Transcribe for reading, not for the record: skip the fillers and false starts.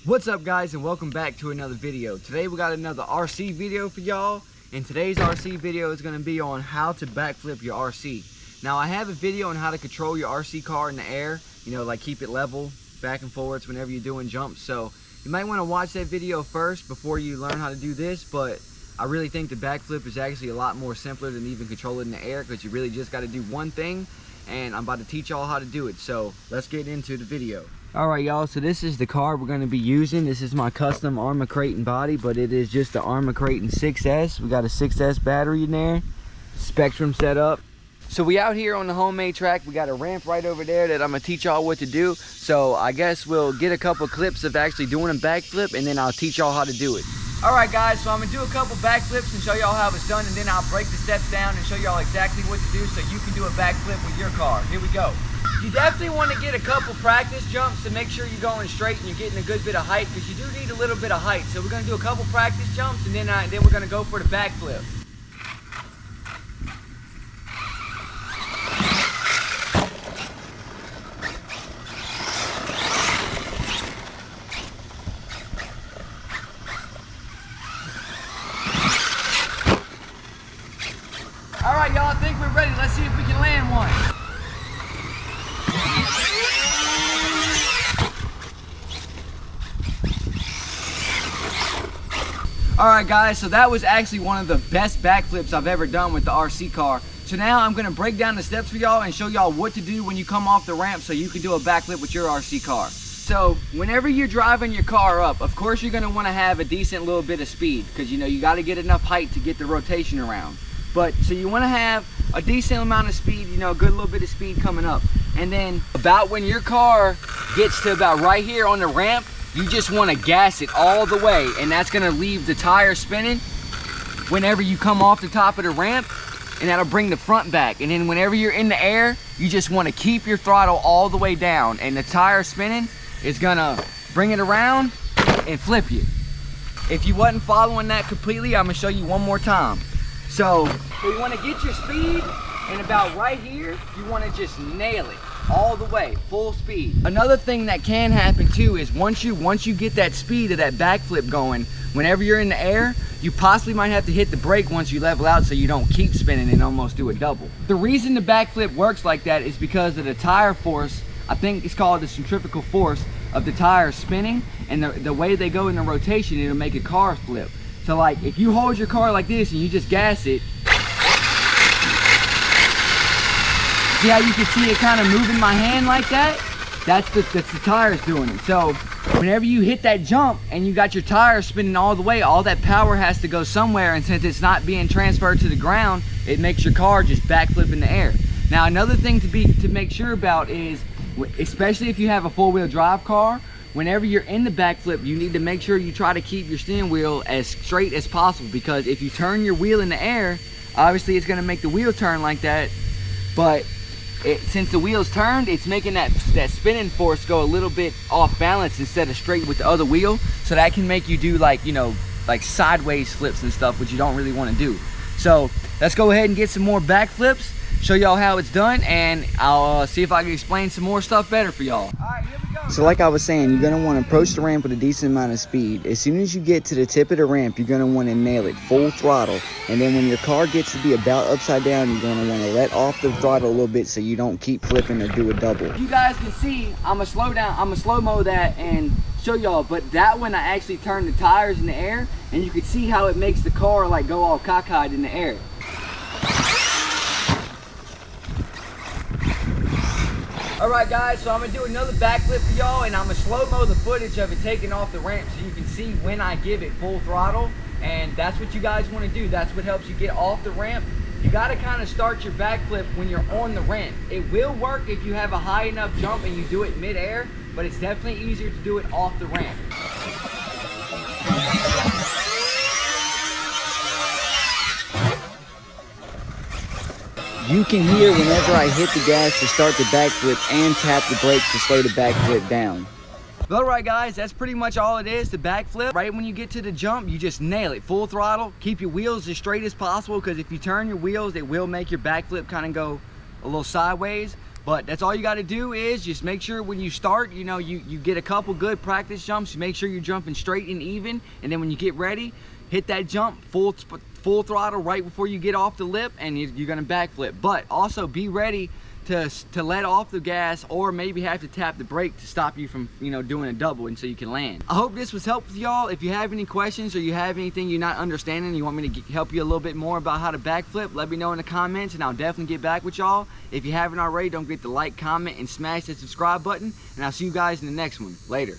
What's up guys, and welcome back to another video. Today we got another RC video for y'all, and today's RC video is going to be on how to backflip your RC. Now I have a video on how to control your RC car in the air, like keep it level back and forwards whenever you're doing jumps. So you might want to watch that video first before you learn how to do this, but I really think the backflip is actually a lot more simpler than even control it in the air, because you really just got to do one thing, and I'm about to teach y'all how to do it. So let's get into the video. Alright y'all, so this is the car we're going to be using. This is my custom Arma Creighton body, but it is just the Arma Creighton 6S. We got a 6S battery in there, Spectrum set up. So we out here on the homemade track. We got a ramp right over there that I'm going to teach y'all what to do. So I guess we'll get a couple clips of actually doing a backflip, and then I'll teach y'all how to do it. Alright guys, so I'm going to do a couple backflips and show y'all how it's done, and then I'll break the steps down and show y'all exactly what to do so you can do a backflip with your car. Here we go. You definitely want to get a couple practice jumps to make sure you're going straight and you're getting a good bit of height, because you do need a little bit of height. So we're going to do a couple practice jumps, and then we're going to go for the backflip. Alright y'all, I think we're ready. Let's see if we can land one. Alright guys, so that was actually one of the best backflips I've ever done with the RC car. So now I'm going to break down the steps for y'all and show y'all what to do when you come off the ramp so you can do a backflip with your RC car. So whenever you're driving your car up, of course you're going to want to have a decent little bit of speed, because you got to get enough height to get the rotation around. But so you want to have a decent amount of speed, a good little bit of speed coming up. And then about when your car gets to about right here on the ramp, you just want to gas it all the way, and that's going to leave the tire spinning whenever you come off the top of the ramp, and that'll bring the front back. And then whenever you're in the air, you just want to keep your throttle all the way down, and the tire spinning is going to bring it around and flip you. If you wasn't following that completely, I'm going to show you one more time. So you want to get your speed, and about right here, you want to just nail it all the way, full speed. Another thing that can happen too is once you get that speed of that backflip going, whenever you're in the air, you possibly might have to hit the brake once you level out so you don't keep spinning and almost do a double. The reason the backflip works like that is because of the tire force. I think it's called the centrifugal force of the tires spinning, and the way they go in the rotation, it'll make a car flip. So like if you hold your car like this and you just gas it, see how you can see it kind of moving my hand like that? That's the tires doing it. So whenever you hit that jump and you got your tires spinning all the way, all that power has to go somewhere, and since it's not being transferred to the ground, it makes your car just backflip in the air. Now another thing to make sure about is, especially if you have a four-wheel drive car, whenever you're in the backflip, you need to make sure you try to keep your steering wheel as straight as possible, because if you turn your wheel in the air, obviously it's going to make the wheel turn like that, but since the wheel's turned, it's making that spinning force go a little bit off balance instead of straight with the other wheel. So that can make you do like sideways flips and stuff, which you don't really want to do. So let's go ahead and get some more backflips, show y'all how it's done, and I'll see if I can explain some more stuff better for y'all. Alright, here we go. So like I was saying, you're going to want to approach the ramp with a decent amount of speed. As soon as you get to the tip of the ramp, you're going to want to nail it full throttle. And then when your car gets to be about upside down, you're going to want to let off the throttle a little bit so you don't keep flipping or do a double. You guys can see, I'm going to slow-mo that and show y'all, but that one I actually turned the tires in the air, and you can see how it makes the car like go all cockeyed in the air. Alright guys, so I'm going to do another backflip for y'all, and I'm going to slow-mo the footage of it taking off the ramp so you can see when I give it full throttle. And that's what you guys want to do. That's what helps you get off the ramp. You got to kind of start your backflip when you're on the ramp. It will work if you have a high enough jump and you do it mid-air, but it's definitely easier to do it off the ramp. You can hear whenever I hit the gas to start the backflip and tap the brake to slow the backflip down. Alright guys, that's pretty much all it is, the backflip. Right when you get to the jump, you just nail it, full throttle. Keep your wheels as straight as possible, because if you turn your wheels, it will make your backflip kind of go a little sideways. But that's all you got to do is just make sure when you start, you know, you get a couple good practice jumps. Make sure you're jumping straight and even, and then when you get ready, hit that jump full throttle right before you get off the lip, and you're gonna backflip. But also be ready to let off the gas, or maybe have to tap the brake to stop you from, you know, doing a double, and so you can land. I hope this was helpful to y'all. If you have any questions or you have anything you're not understanding, you want me to help you a little bit more about how to backflip, let me know in the comments, and I'll definitely get back with y'all. If you haven't already, don't forget to like, comment, and smash that subscribe button, and I'll see you guys in the next one. Later.